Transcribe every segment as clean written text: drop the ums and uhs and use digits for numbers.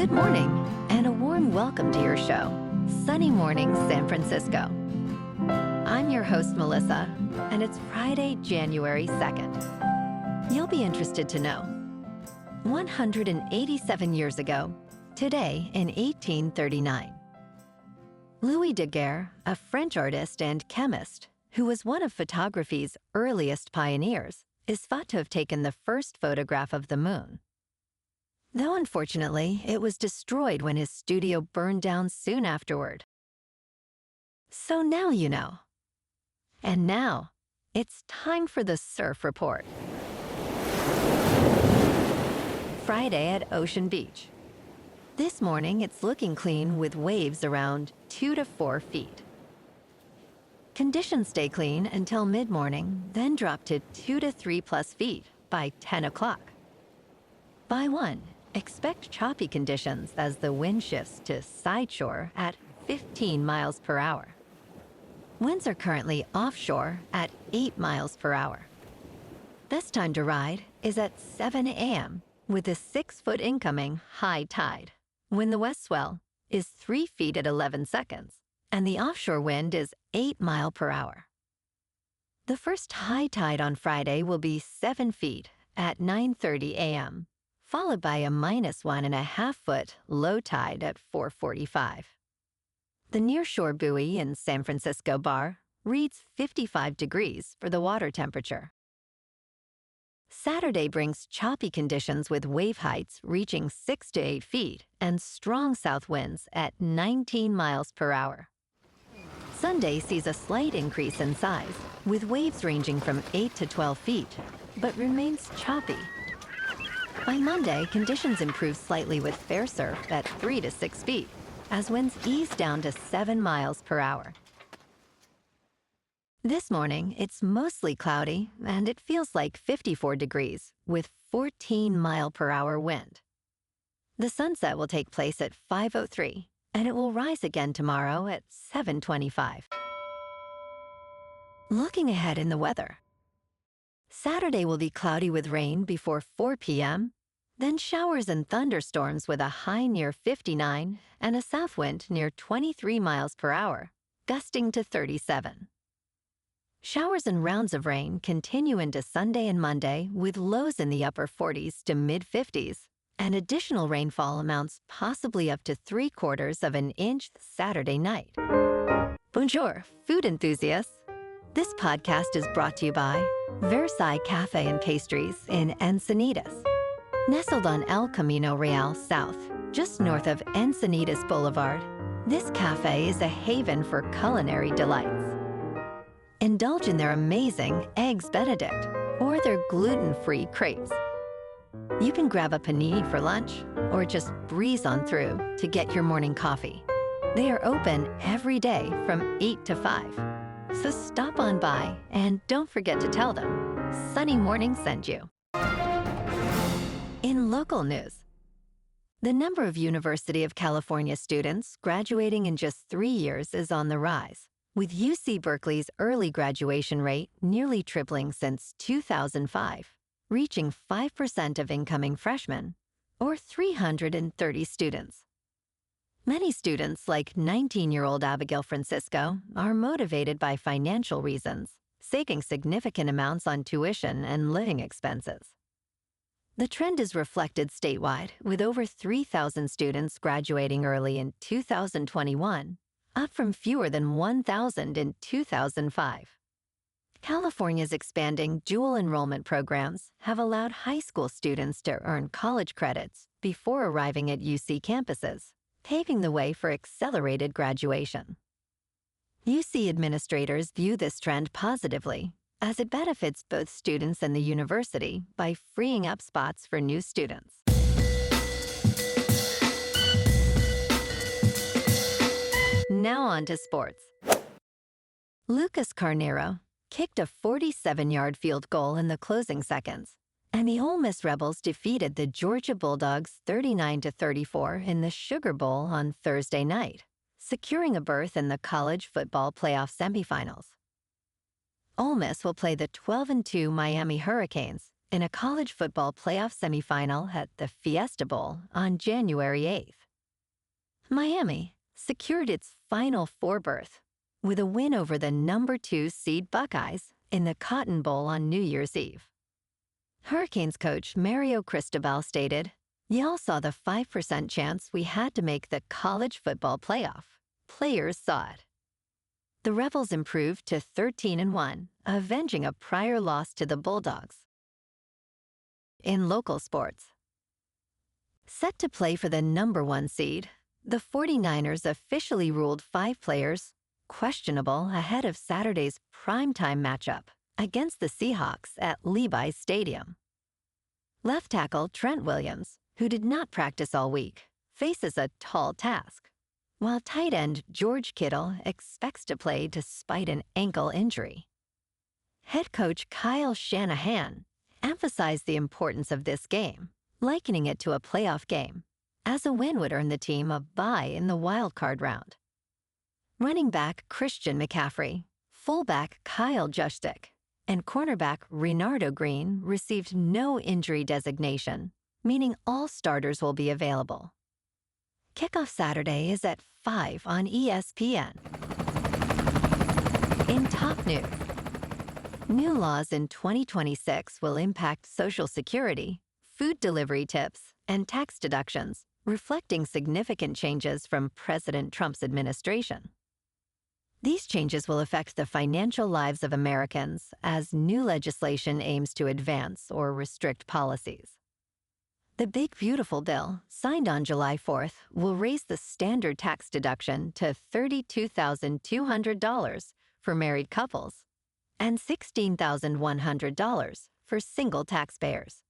Good morning, and a warm welcome to your show, Sunny Mornings San Francisco. I'm your host, Melissa, and it's Friday, January 2nd. You'll be interested to know, 187 years ago, today in 1839, Louis Daguerre, a French artist and chemist who was one of photography's earliest pioneers, is thought to have taken the first photograph of the moon. Though unfortunately, it was destroyed when his studio burned down soon afterward. So now you know. And now, it's time for the Surf Report. Friday at Ocean Beach. This morning, it's looking clean with waves around 2 to 4 feet. Conditions stay clean until mid-morning, then drop to 2 to 3 plus feet by 10 o'clock. By 1, expect choppy conditions as the wind shifts to sideshore at 15 miles per hour. Winds are currently offshore at 8 miles per hour. Best time to ride is at 7 a.m. with a 6-foot incoming high tide, when the west swell is 3 feet at 11 seconds, and the offshore wind is 8 miles per hour. The first high tide on Friday will be 7 feet at 9:30 a.m., followed by a -1.5-foot low tide at 4:45. The nearshore buoy in San Francisco Bar reads 55 degrees for the water temperature. Saturday brings choppy conditions with wave heights reaching 6 to 8 feet and strong south winds at 19 miles per hour. Sunday sees a slight increase in size, with waves ranging from 8 to 12 feet, but remains choppy. By Monday, conditions improve slightly with fair surf at 3 to 6 feet, as winds ease down to 7 miles per hour. This morning, it's mostly cloudy, and it feels like 54 degrees, with 14 mile per hour wind. The sunset will take place at 5:03, and it will rise again tomorrow at 7:25. Looking ahead in the weather. Saturday will be cloudy with rain before 4 p.m., then showers and thunderstorms with a high near 59 and a south wind near 23 miles per hour, gusting to 37. Showers and rounds of rain continue into Sunday and Monday with lows in the upper 40s to mid-50s, and additional rainfall amounts possibly up to 3/4 of an inch Saturday night. Bonjour, food enthusiasts. This podcast is brought to you by Versailles Cafe and Pastries in Encinitas. Nestled on El Camino Real South, just north of Encinitas Boulevard, this cafe is a haven for culinary delights. Indulge in their amazing Eggs Benedict or their gluten-free crepes. You can grab a panini for lunch or just breeze on through to get your morning coffee. They are open every day from 8 to 5. So stop on by and don't forget to tell them Sunny Morning sent you. In local news, the number of University of California students graduating in just 3 years is on the rise, with UC Berkeley's early graduation rate nearly tripling since 2005, reaching 5% of incoming freshmen, or 330 students. Many students, like 19-year-old Abigail Francisco, are motivated by financial reasons, saving significant amounts on tuition and living expenses. The trend is reflected statewide, with over 3,000 students graduating early in 2021, up from fewer than 1,000 in 2005. California's expanding dual enrollment programs have allowed high school students to earn college credits before arriving at UC campuses, paving the way for accelerated graduation. UC administrators view this trend positively, as it benefits both students and the university by freeing up spots for new students. Now on to sports. Lucas Carneiro kicked a 47-yard field goal in the closing seconds, and the Ole Miss Rebels defeated the Georgia Bulldogs 39-34 in the Sugar Bowl on Thursday night, securing a berth in the college football playoff semifinals. Ole Miss will play the 12-2 Miami Hurricanes in a college football playoff semifinal at the Fiesta Bowl on January 8th. Miami secured its Final Four berth with a win over the number 2 seed Buckeyes in the Cotton Bowl on New Year's Eve. Hurricanes coach Mario Cristobal stated, "Y'all saw the 5% chance we had to make the college football playoff. Players saw it." The Rebels improved to 13-1, avenging a prior loss to the Bulldogs. In local sports, set to play for the number 1 seed, the 49ers officially ruled 5 players questionable ahead of Saturday's primetime matchup against the Seahawks at Levi Stadium. Left tackle Trent Williams, who did not practice all week, faces a tall task, while tight end George Kittle expects to play despite an ankle injury. Head coach Kyle Shanahan emphasized the importance of this game, likening it to a playoff game, as a win would earn the team a bye in the wildcard round. Running back Christian McCaffrey, fullback Kyle Juszczyk, and cornerback Renardo Green received no injury designation, meaning all starters will be available. Kickoff Saturday is at 5 on ESPN. In top news, new laws in 2026 will impact Social Security, food delivery tips, and tax deductions, reflecting significant changes from President Trump's administration. These changes will affect the financial lives of Americans as new legislation aims to advance or restrict policies. The Big Beautiful Bill, signed on July 4th, will raise the standard tax deduction to $32,200 for married couples and $16,100 for single taxpayers.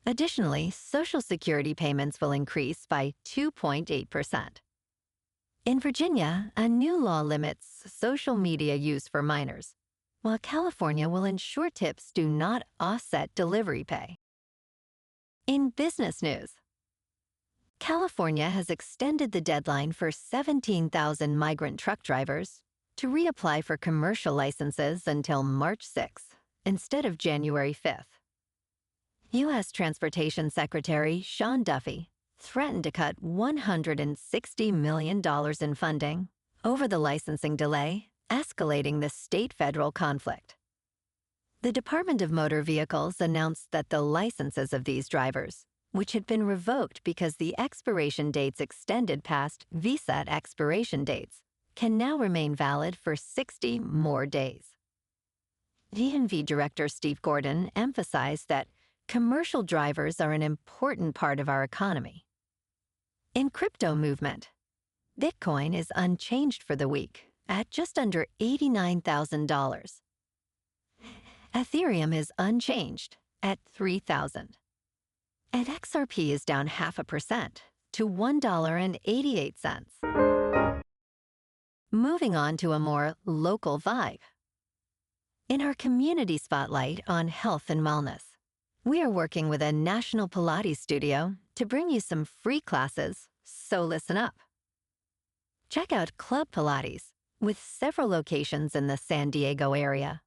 Additionally, Social Security payments will increase by 2.8%. In Virginia, a new law limits social media use for minors, while California will ensure tips do not offset delivery pay. In business news, California has extended the deadline for 17,000 migrant truck drivers to reapply for commercial licenses until March 6th instead of January 5th. U.S. Transportation Secretary Sean Duffy threatened to cut $160 million in funding over the licensing delay, escalating the state-federal conflict. The Department of Motor Vehicles announced that the licenses of these drivers, which had been revoked because the expiration dates extended past VSAT expiration dates, can now remain valid for 60 more days. DMV Director Steve Gordon emphasized that commercial drivers are an important part of our economy. In crypto movement, Bitcoin is unchanged for the week at just under $89,000. Ethereum is unchanged at $3,000. And XRP is down 0.5% to $1.88. Moving on to a more local vibe. In our community spotlight on health and wellness, we are working with a national Pilates studio to bring you some free classes, so listen up. Check out Club Pilates, with several locations in the San Diego area.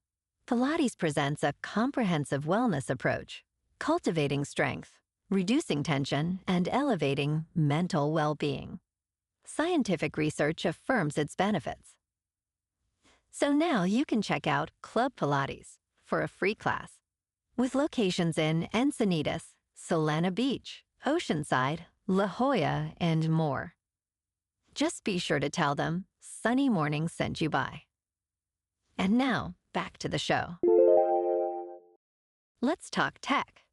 Pilates presents a comprehensive wellness approach, cultivating strength, reducing tension, and elevating mental well-being. Scientific research affirms its benefits. So now you can check out Club Pilates for a free class, with locations in Encinitas, Solana Beach, Oceanside, La Jolla, and more. Just be sure to tell them Sunny Morning sent you by. And now, back to the show. Let's talk tech.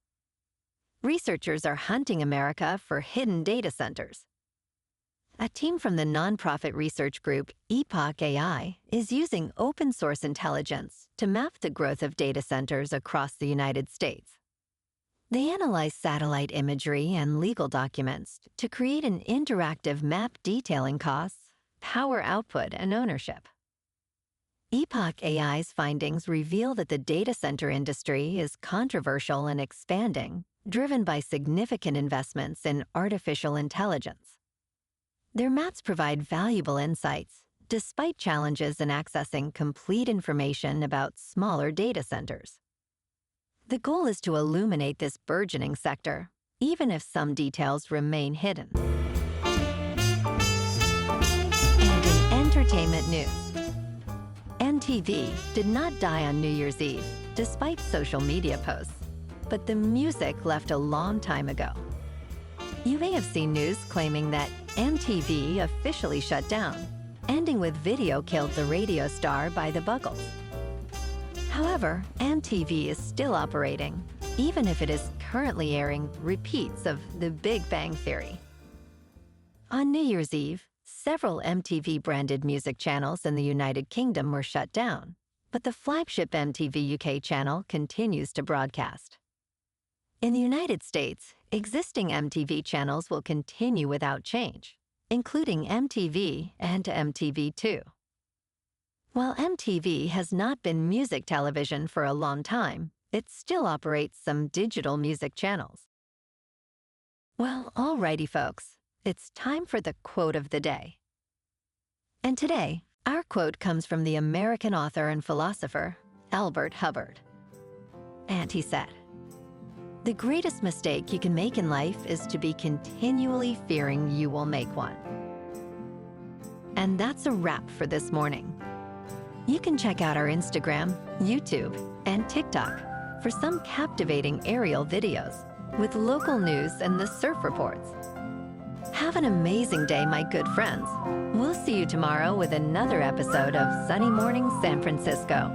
Researchers are hunting America for hidden data centers. A team from the nonprofit research group Epoch AI is using open-source intelligence to map the growth of data centers across the United States. They analyze satellite imagery and legal documents to create an interactive map detailing costs, power output, and ownership. Epoch AI's findings reveal that the data center industry is controversial and expanding, driven by significant investments in artificial intelligence. Their maps provide valuable insights, despite challenges in accessing complete information about smaller data centers. The goal is to illuminate this burgeoning sector, even if some details remain hidden. And in entertainment news, MTV did not die on New Year's Eve, despite social media posts, but the music left a long time ago. You may have seen news claiming that MTV officially shut down, ending with "Video killed the radio star" by the Buggles. However, MTV is still operating, even if it is currently airing repeats of The Big Bang Theory. On New Year's Eve, several MTV-branded music channels in the United Kingdom were shut down, but the flagship MTV UK channel continues to broadcast. In the United States, existing MTV channels will continue without change, including MTV and MTV2. While MTV has not been music television for a long time, it still operates some digital music channels. Well, alrighty folks, it's time for the quote of the day. And today, our quote comes from the American author and philosopher, Herbert. And he said, "The greatest mistake you can make in life is to be continually fearing you will make one." And that's a wrap for this morning. You can check out our Instagram, YouTube, and TikTok for some captivating aerial videos with local news and the surf reports. Have an amazing day, my good friends. We'll see you tomorrow with another episode of Sunny Morning San Francisco.